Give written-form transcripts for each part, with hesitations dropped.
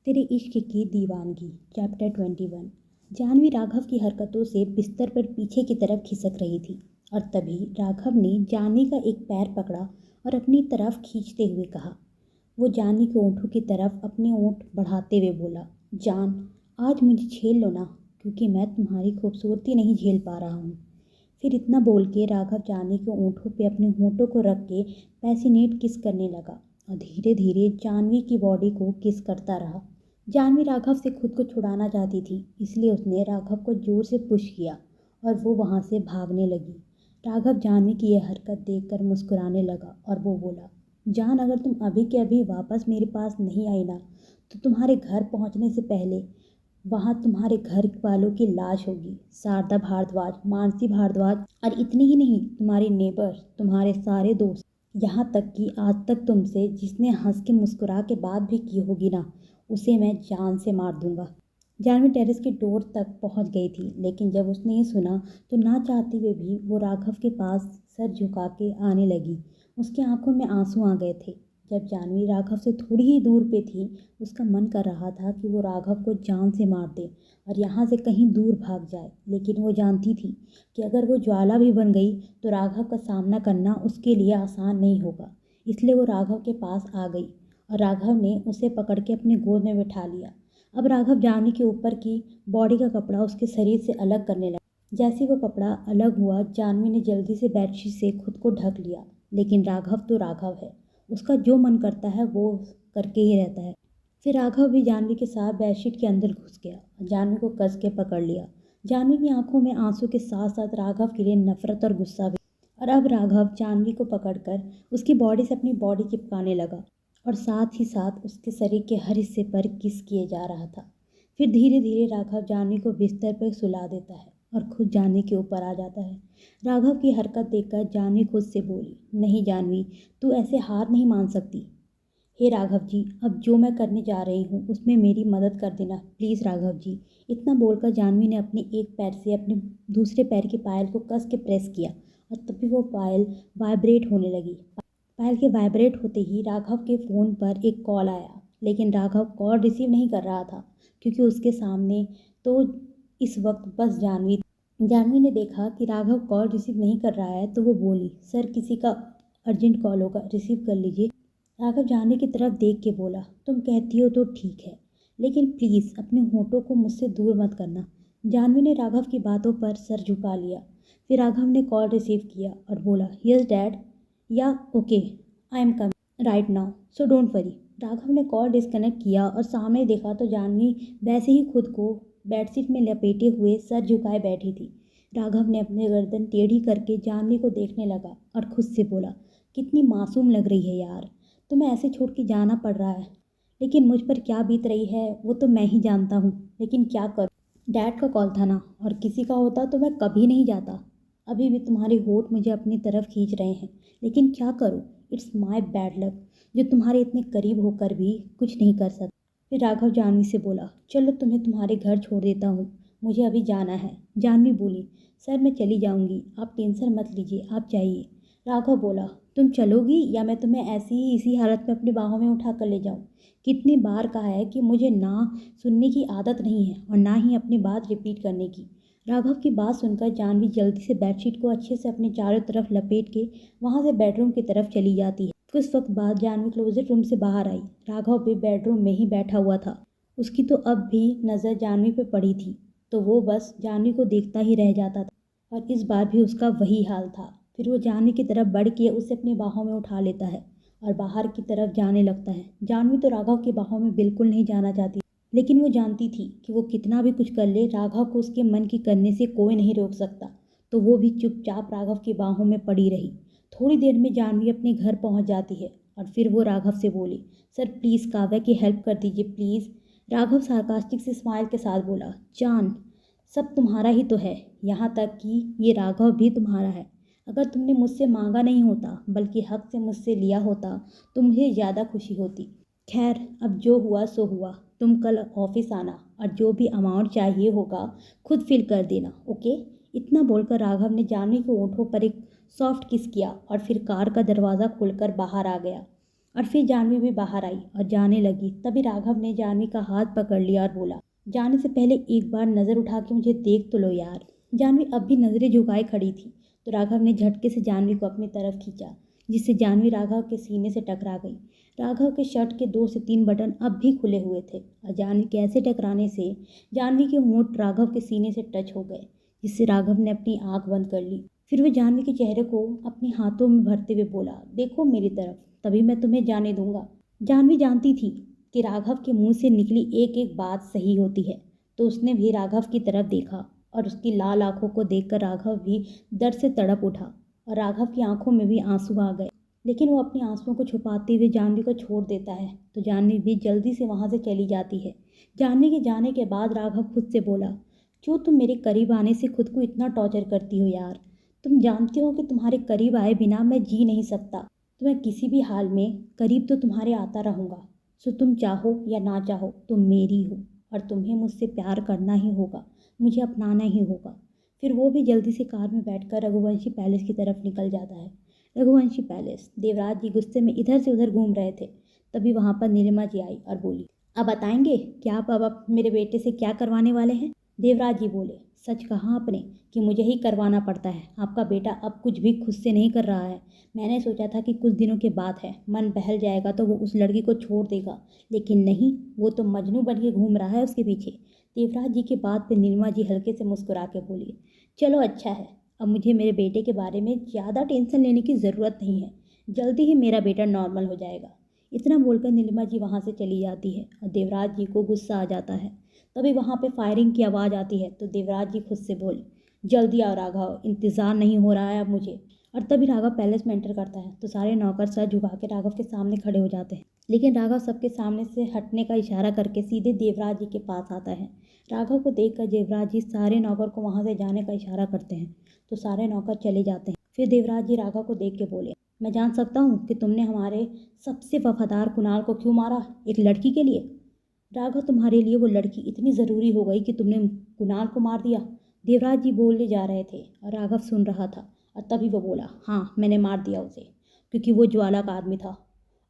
तेरे इश्क की दीवानगी चैप्टर 21। जानवी राघव की हरकतों से बिस्तर पर पीछे की तरफ खिसक रही थी और तभी राघव ने जानवी का एक पैर पकड़ा और अपनी तरफ खींचते हुए कहा। वो जानवी के ओंठों की तरफ अपने ओंठ बढ़ाते हुए बोला, जान, आज मुझे झेल लो ना, क्योंकि मैं तुम्हारी खूबसूरती नहीं झेल पा रहा हूँ। फिर इतना बोल के राघव जानवी के ओंठों पे अपने होंठों को रख के पैसिनेट किस करने लगा और धीरे धीरे जानवी की बॉडी को किस करता रहा। जानवी राघव से खुद को छुड़ाना चाहती थी, इसलिए उसने राघव को जोर से पुश किया और वो वहाँ से भागने लगी। राघव जानवी की यह हरकत देखकर मुस्कुराने लगा और वो बोला, जान, अगर तुम अभी के अभी वापस मेरे पास नहीं आई ना, तो तुम्हारे घर पहुँचने से पहले वहाँ तुम्हारे घर वालों की लाश होगी। शारदा भारद्वाज, मानसी भारद्वाज और इतनी ही नहीं, तुम्हारे नेबर, तुम्हारे सारे दोस्त, यहाँ तक कि आज तक तुमसे जिसने हंस के मुस्कुरा के बात भी की होगी ना, उसे मैं जान से मार दूंगा। जानवी टेरेस के डोर तक पहुंच गई थी, लेकिन जब उसने ये सुना तो ना चाहते हुए भी वो राघव के पास सर झुका के आने लगी। उसकी आंखों में आंसू आ गए थे। जब जानवी राघव से थोड़ी ही दूर पे थी, उसका मन कर रहा था कि वो राघव को जान से मार दे और यहाँ से कहीं दूर भाग जाए, लेकिन वो जानती थी कि अगर वो ज्वाला भी बन गई तो राघव का सामना करना उसके लिए आसान नहीं होगा। इसलिए वो राघव के पास आ गई और राघव ने उसे पकड़ के अपनी गोद में बिठा लिया। अब राघव जानवी के ऊपर की बॉडी का कपड़ा उसके शरीर से अलग करने लगा। जैसे वो कपड़ा अलग हुआ, जानवी ने जल्दी से बेडशीट से खुद को ढक लिया, लेकिन राघव तो राघव है, उसका जो मन करता है वो करके ही रहता है। फिर राघव भी जानवी के साथ बेडशीट के अंदर घुस गया और जानवी को कस के पकड़ लिया। जानवी की आंखों में आंसू के साथ साथ राघव के लिए नफरत और गुस्सा भी। और अब राघव जानवी को पकड़कर उसकी बॉडी से अपनी बॉडी चिपकाने लगा और साथ ही साथ उसके शरीर के हर हिस्से पर किस किए जा रहा था। फिर धीरे धीरे राघव जानवी को बिस्तर पर सुला देता है और खुद जानवी के ऊपर आ जाता है। राघव की हरकत देखकर जानवी खुद से बोली, नहीं जानवी, तू ऐसे हार नहीं मान सकती। हे राघव जी, अब जो मैं करने जा रही हूँ उसमें मेरी मदद कर देना प्लीज़ राघव जी। इतना बोलकर जानवी ने अपने एक पैर से अपने दूसरे पैर की पायल को कस के प्रेस किया और तभी वो पायल वाइब्रेट होने लगी। पायल के वाइब्रेट होते ही राघव के फ़ोन पर एक कॉल आया, लेकिन राघव कॉल रिसीव नहीं कर रहा था क्योंकि उसके सामने तो इस वक्त बस जानवी थी। जानवी ने देखा कि राघव कॉल रिसीव नहीं कर रहा है तो वो बोली, सर, किसी का अर्जेंट कॉल होगा, रिसीव कर लीजिए। राघव जानवी की तरफ देख के बोला, तुम कहती हो तो ठीक है, लेकिन प्लीज़ अपने होठों को मुझसे दूर मत करना। जानवी ने राघव की बातों पर सर झुका लिया। फिर राघव ने कॉल रिसीव किया और बोला, यस डैड, या okay, I am coming right now, so don't worry. Raghav ने कॉल डिस्कनेक्ट किया और सामने देखा तो जानवी वैसे ही खुद को बेडशीट में लपेटे हुए सर झुकाए बैठी थी। राघव ने अपनी गर्दन टेढ़ी करके जानवी को देखने लगा और खुद से बोला, कितनी मासूम लग रही है यार, तुम्हें ऐसे छोड़ के जाना पड़ रहा है, लेकिन मुझ पर क्या बीत रही है वो तो मैं ही जानता हूँ, लेकिन क्या करूँ। डैड का कॉल था ना, और किसी का होता तो मैं कभी नहीं जाता। अभी भी तुम्हारे होठ मुझे अपनी तरफ खींच रहे हैं, लेकिन क्या करूँ, इट्स माय बैड लक जो तुम्हारे इतने करीब होकर भी कुछ नहीं कर सकता। फिर राघव जानवी से बोला, चलो तुम्हें तुम्हारे घर छोड़ देता हूँ, मुझे अभी जाना है। जानवी बोली, सर मैं चली जाऊँगी, आप टेंशन मत लीजिए, आप जाइए। राघव बोला, तुम चलोगी या मैं तुम्हें ऐसी ही इसी हालत में अपनी बाहों में उठा कर ले जाऊँ। कितनी बार कहा है कि मुझे ना सुनने की आदत नहीं है और ना ही अपनी बात रिपीट करने की। राघव की बात सुनकर जानवी जल्दी से बेडशीट को अच्छे से अपने चारों तरफ लपेट के वहाँ से बेडरूम की तरफ चली जाती है। कुछ वक्त बाद जानवी क्लोजेट रूम से बाहर आई। राघव भी बेडरूम में ही बैठा हुआ था। उसकी तो अब भी नज़र जानवी पे पड़ी थी, तो वो बस जानवी को देखता ही रह जाता था और इस बार भी उसका वही हाल था। फिर वो जानवी की तरफ बढ़ के उसे अपनी बाहों में उठा लेता है और बाहर की तरफ जाने लगता है। जानवी तो राघव की बाहों में बिल्कुल नहीं जाना चाहती, लेकिन वो जानती थी कि वो कितना भी कुछ कर ले, राघव को उसके मन की करने से कोई नहीं रोक सकता। तो वो भी चुपचाप राघव की बाहों में पड़ी रही। थोड़ी देर में जानवी अपने घर पहुंच जाती है और फिर वो राघव से बोली, सर प्लीज़ काव्या की हेल्प कर दीजिए प्लीज़। राघव सार्कास्टिक से स्माइल के साथ बोला, जान, सब तुम्हारा ही तो है, यहाँ तक कि ये राघव भी तुम्हारा है। अगर तुमने मुझसे मांगा नहीं होता बल्कि हक से मुझसे लिया होता तो मुझे ज़्यादा खुशी होती। खैर, अब जो हुआ सो हुआ, तुम कल ऑफिस आना और जो भी अमाउंट चाहिए होगा खुद फिल कर देना, ओके। इतना बोलकर राघव ने जानवी के ओंठों पर एक सॉफ्ट किस किया और फिर कार का दरवाज़ा खोलकर बाहर आ गया। और फिर जानवी भी बाहर आई और जाने लगी। तभी राघव ने जानवी का हाथ पकड़ लिया और बोला, जाने से पहले एक बार नज़र उठा के मुझे देख तो लो यार। जानवी अब भी नज़रें झुकाए खड़ी थी, तो राघव ने झटके से जानवी को अपनी तरफ खींचा, जिससे जानवी राघव के सीने से टकरा गई। राघव के शर्ट के 2 से 3 बटन अब भी खुले हुए थे और जानवी के ऐसे टकराने से जानवी के होंठ राघव के सीने से टच हो गए, जिससे राघव ने अपनी आंख बंद कर ली। फिर वह जानवी के चेहरे को अपने हाथों में भरते हुए बोला, देखो मेरी तरफ, तभी मैं तुम्हें जाने दूंगा। जानवी जानती थी कि राघव के मुंह से निकली एक एक बात सही होती है, तो उसने भी राघव की तरफ देखा और उसकी लाल आंखों को देखकर राघव भी दर्द से तड़प उठा और राघव की आंखों में भी आंसू आ गए। लेकिन वो अपने आंसुओं को छुपाते हुए जानवी को छोड़ देता है, तो जानवी भी जल्दी से वहाँ से चली जाती है। जानवी के जाने के बाद राघव खुद से बोला, क्यों तुम मेरे करीब आने से खुद को इतना टॉर्चर करती हो यार। तुम जानते हो कि तुम्हारे करीब आए बिना मैं जी नहीं सकता, तो मैं किसी भी हाल में करीब तो तुम्हारे आता रहूँगा। सो तुम चाहो या ना चाहो तुम मेरी हो और तुम्हें मुझसे प्यार करना ही होगा, मुझे अपनाना ही होगा। फिर वो भी जल्दी से कार में बैठकर रघुवंशी पैलेस की तरफ निकल जाता है। रघुवंशी पैलेस। देवराज जी गुस्से में इधर से उधर घूम रहे थे। तभी वहाँ पर नीलिमा जी आई और बोली, अब बताएंगे कि आप अब मेरे बेटे से क्या करवाने वाले हैं। देवराज जी बोले, सच कहा आपने कि मुझे ही करवाना पड़ता है। आपका बेटा अब कुछ भी खुद से नहीं कर रहा है। मैंने सोचा था कि कुछ दिनों के बाद है, मन बहल जाएगा तो वो उस लड़की को छोड़ देगा, लेकिन नहीं, वो तो मजनू बन के घूम रहा है उसके पीछे। देवराज जी की बात पर नीलिमा जी हल्के से मुस्कुरा के बोली, चलो अच्छा है, अब मुझे मेरे बेटे के बारे में ज़्यादा टेंशन लेने की ज़रूरत नहीं है। जल्दी ही मेरा बेटा नॉर्मल हो जाएगा। इतना बोलकर नीलिमा जी वहाँ से चली जाती है और देवराज जी को गुस्सा आ जाता है। तभी वहाँ पे फायरिंग की आवाज़ आती है, तो देवराज जी खुद से बोले, जल्दी आओ राघव, इंतज़ार नहीं हो रहा है अब मुझे। और तभी राघव पैलेस में एंटर करता है, तो सारे नौकर सर झुका के राघव के सामने खड़े हो जाते हैं। लेकिन राघव सबके सामने से हटने का इशारा करके सीधे देवराज जी के पास आता है। राघव को देखकर देवराज जी सारे नौकर को वहाँ से जाने का इशारा करते हैं, तो सारे नौकर चले जाते हैं। फिर देवराज जी राघव को देख के बोले, मैं जान सकता हूँ कि तुमने हमारे सबसे वफादार कुणाल को क्यों मारा, एक लड़की के लिए। राघव, तुम्हारे लिए वो लड़की इतनी ज़रूरी हो गई कि तुमने कुणाल को मार दिया। देवराज जी बोलने जा रहे थे और राघव सुन रहा था, और तभी वो बोला, हाँ मैंने मार दिया उसे, क्योंकि वो ज्वाला का आदमी था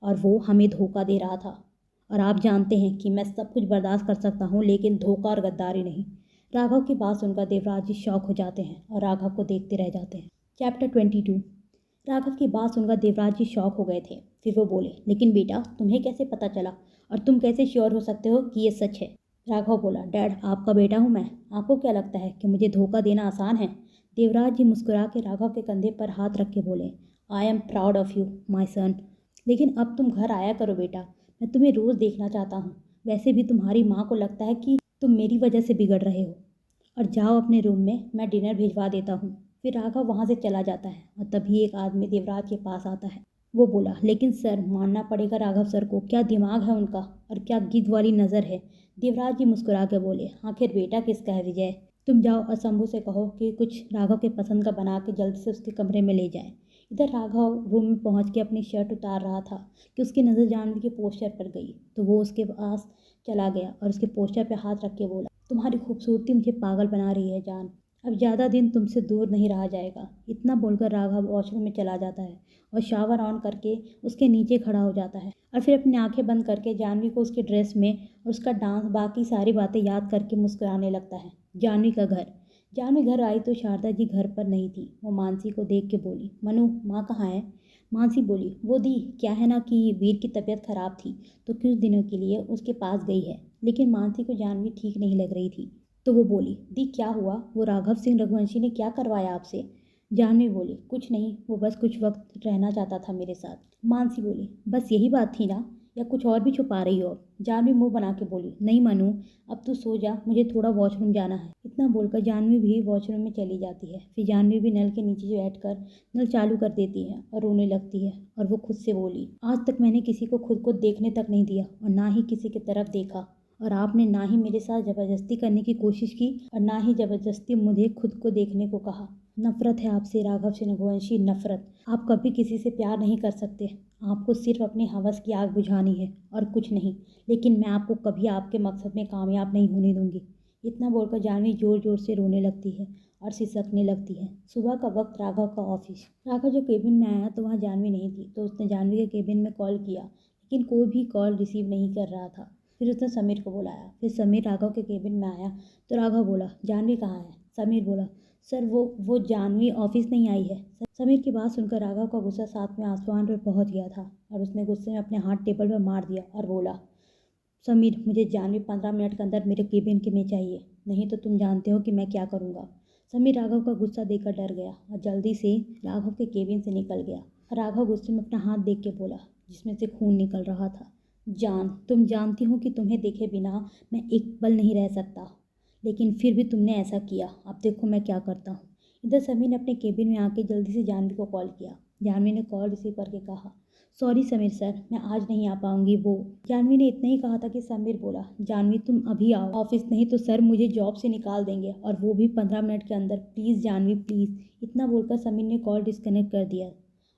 और वो हमें धोखा दे रहा था। और आप जानते हैं कि मैं सब कुछ बर्दाश्त कर सकता हूँ, लेकिन धोखा और गद्दारी नहीं। राघव की बात सुनकर देवराज जी शॉक हो जाते हैं और राघव को देखते रह जाते हैं। चैप्टर 22। राघव की बात सुनकर देवराज जी शॉक हो गए थे। फिर वो बोले, लेकिन बेटा तुम्हें कैसे पता चला और तुम कैसे श्योर हो सकते हो कि ये सच है। राघव बोला, डैड आपका बेटा हूँ मैं, आपको क्या लगता है कि मुझे धोखा देना आसान है। देवराज जी मुस्कुरा के राघव के कंधे पर हाथ रख के बोले, I am proud of you my son. लेकिन अब तुम घर आया करो बेटा, मैं तुम्हें रोज़ देखना चाहता हूँ। वैसे भी तुम्हारी माँ को लगता है कि तुम मेरी वजह से बिगड़ रहे हो। और जाओ अपने रूम में, मैं डिनर भिजवा देता हूँ। फिर राघव वहाँ से चला जाता है और तभी एक आदमी देवराज के पास आता है। वो बोला, लेकिन सर मानना पड़ेगा राघव सर को, क्या दिमाग है उनका और क्या गिद्ध वाली नज़र है। देवराज जी मुस्कुरा के बोले, आखिर बेटा किसका है विजय। तुम जाओ और शंभू से कहो कि कुछ राघव के पसंद का बना के जल्दी से उसके कमरे में ले जाए। इधर राघव रूम में पहुंच के अपनी शर्ट उतार रहा था कि उसकी नज़र जानवी के पोस्टर पर गई, तो वो उसके पास चला गया और उसके पोस्टर पर हाथ रख के बोला, तुम्हारी खूबसूरती मुझे पागल बना रही है जान, अब ज़्यादा दिन तुमसे दूर नहीं रहा जाएगा। इतना बोलकर राघव वॉशरूम में चला जाता है और शावर ऑन करके उसके नीचे खड़ा हो जाता है और फिर अपनी आंखें बंद करके जानवी को उसके ड्रेस में और उसका डांस बाकी सारी बातें याद करके मुस्कुराने लगता है। जानवी का घर। जानवी घर आई तो शारदा जी घर पर नहीं थी। वो मानसी को देख के बोली, मनु माँ कहाँ है। मानसी बोली, वो दी क्या है ना कि वीर की तबीयत खराब थी तो कुछ दिनों के लिए उसके पास गई है। लेकिन मानसी को जानवी ठीक नहीं लग रही थी, तो वो बोली, दी क्या हुआ, वो राघव सिंह रघुवंशी ने क्या करवाया आपसे। जानवी बोली, कुछ नहीं, वो बस कुछ वक्त रहना चाहता था मेरे साथ। मानसी बोली, बस यही बात थी ना, या कुछ और भी छुपा रही हो। जानवी मुंह बना के बोली, नहीं मनु, अब तू सो जा, मुझे थोड़ा वॉशरूम जाना है। इतना बोलकर जानवी भी वॉशरूम में चली जाती है। फिर जानवी भी नल के नीचे बैठकर नल चालू कर देती है और रोने लगती है और वो खुद से बोली, आज तक मैंने किसी को खुद को देखने तक नहीं दिया और ना ही किसी की तरफ देखा, और आपने ना ही मेरे साथ ज़बरदस्ती करने की कोशिश की और ना ही ज़बरदस्ती मुझे खुद को देखने को कहा। नफ़रत है आपसे राघव सिंह रघुवंशी, नफ़रत। आप कभी किसी से प्यार नहीं कर सकते, आपको सिर्फ अपनी हवस की आग बुझानी है और कुछ नहीं। लेकिन मैं आपको कभी आपके मकसद में कामयाब नहीं होने दूंगी। इतना बोलकर जानवी जोर जोर से रोने लगती है और सिसकने लगती है। सुबह का वक्त, राघव का ऑफिस। राघव जो केबिन में आया तो वहाँ जानवी नहीं थी, तो उसने जानवी के केबिन में कॉल किया, लेकिन कोई भी कॉल रिसीव नहीं कर रहा था। फिर उसने समीर को बुलाया। फिर समीर राघव के केबिन में आया तो राघव बोला, जानवी कहाँ है? समीर बोला, सर वो जानवी ऑफिस नहीं आई है। समीर की बात सुनकर राघव का गुस्सा साथ में आसमान पर पहुंच गया था और उसने गुस्से में अपने हाथ टेबल पर मार दिया और बोला, समीर, मुझे जानवी 15 मिनट के अंदर मेरे केबिन के में चाहिए, नहीं तो तुम जानते हो कि मैं क्या करूँगा। समीर राघव का गुस्सा देखकर डर गया और जल्दी से राघव के केबिन से निकल गया। राघव गुस्से में अपना हाथ देख के बोला, जिसमें से खून निकल रहा था, जान, तुम जानती हो कि तुम्हें देखे बिना मैं एक पल नहीं रह सकता, लेकिन फिर भी तुमने ऐसा किया। अब देखो मैं क्या करता हूँ। इधर समीर ने अपने केबिन में आके जल्दी से जानवी को कॉल किया। जानवी ने कॉल रिसीव करके कहा, सॉरी समीर सर, मैं आज नहीं आ पाऊंगी। वो जानवी ने इतना ही कहा था कि समीर बोला, जानवी तुम अभी आओ ऑफिस, नहीं तो सर मुझे जॉब से निकाल देंगे, और वो भी 15 मिनट के अंदर। Please Janhvi please. इतना बोलकर समीर ने कॉल डिस्कनेक्ट कर दिया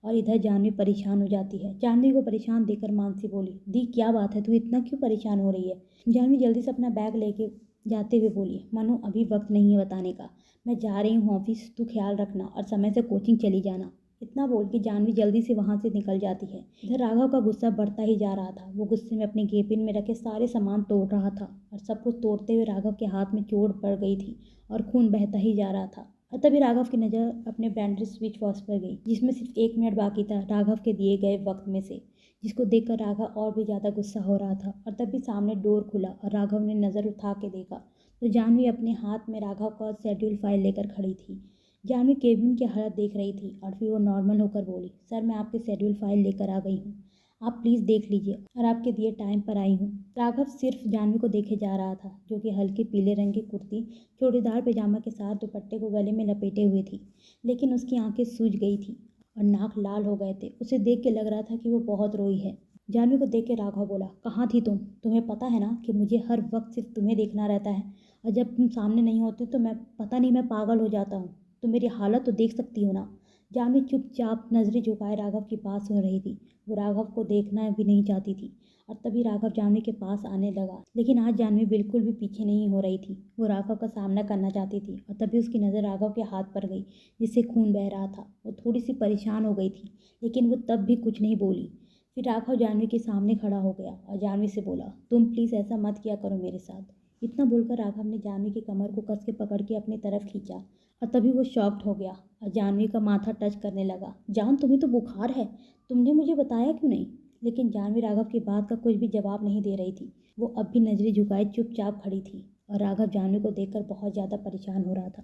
और इधर जानवी परेशान हो जाती है। जानवी को परेशान देखकर मानसी बोली, दी क्या बात है, तू इतना क्यों परेशान हो रही है? जानवी जल्दी से अपना बैग लेके जाते हुए बोली, मनु अभी वक्त नहीं है बताने का, मैं जा रही हूँ ऑफिस, तू ख्याल रखना और समय से कोचिंग चली जाना। इतना बोल के जानवी जल्दी से वहाँ से निकल जाती है। इधर राघव का गुस्सा बढ़ता ही जा रहा था। वो गुस्से में अपने केबिन में रखे सारे सामान तोड़ रहा था और सब कुछ तोड़ते हुए राघव के हाथ में चोट पड़ गई थी और खून बहता ही जा रहा था। और तभी राघव की नज़र अपने बैंड्री स्विच वॉच पर गई, जिसमें सिर्फ 1 मिनट बाकी था राघव के दिए गए वक्त में से, जिसको देखकर राघव और भी ज़्यादा गुस्सा हो रहा था। और तभी सामने डोर खुला और राघव ने नज़र उठा के देखा तो जानवी अपने हाथ में राघव का शेड्यूल फाइल लेकर खड़ी थी। जानवी केबिन की हालत देख रही थी और फिर वो नॉर्मल होकर बोली, सर मैं आपके शेड्यूल फाइल लेकर आ गई हूँ, आप प्लीज़ देख लीजिए और आपके दिए टाइम पर आई हूँ। राघव सिर्फ जानवी को देखे जा रहा था, जो कि हल्के पीले रंग की कुर्ती, चूड़ीदार पैजामा के साथ दुपट्टे को गले में लपेटे हुए थी, लेकिन उसकी आंखें सूज गई थी और नाक लाल हो गए थे। उसे देख के लग रहा था कि वो बहुत रोई है। जानवी को देख के राघव बोला, कहाँ थी तुम? तुम्हें पता है ना कि मुझे हर वक्त सिर्फ तुम्हें देखना रहता है, और जब तुम सामने नहीं होती तो मैं पता नहीं मैं पागल हो जाता हूँ। तो मेरी हालत तो देख सकती हो ना। जानवी चुपचाप नजरें झुकाए राघव की बात सुन रही थी। वो राघव को देखना भी नहीं चाहती थी। और तभी राघव जानवी के पास आने लगा, लेकिन आज जानवी बिल्कुल भी पीछे नहीं हो रही थी। वो राघव का सामना करना चाहती थी और तभी उसकी नज़र राघव के हाथ पर गई, जिससे खून बह रहा था। वो थोड़ी सी परेशान हो गई थी, लेकिन वो तब भी कुछ नहीं बोली। फिर राघव जानवी के सामने खड़ा हो गया और जानवी से बोला, तुम प्लीज़ ऐसा मत किया करो मेरे साथ। इतना बोलकर राघव ने जानवी की कमर को कस के पकड़ के अपनी तरफ खींचा और तभी वो शॉक्ड हो गया और जानवी का माथा टच करने लगा। जान, तुम्हें तो बुखार है, तुमने मुझे बताया क्यों नहीं? लेकिन जानवी राघव की बात का कुछ भी जवाब नहीं दे रही थी। वो अब भी नजरें झुकाए चुपचाप खड़ी थी और राघव जानवी को देखकर बहुत ज़्यादा परेशान हो रहा था।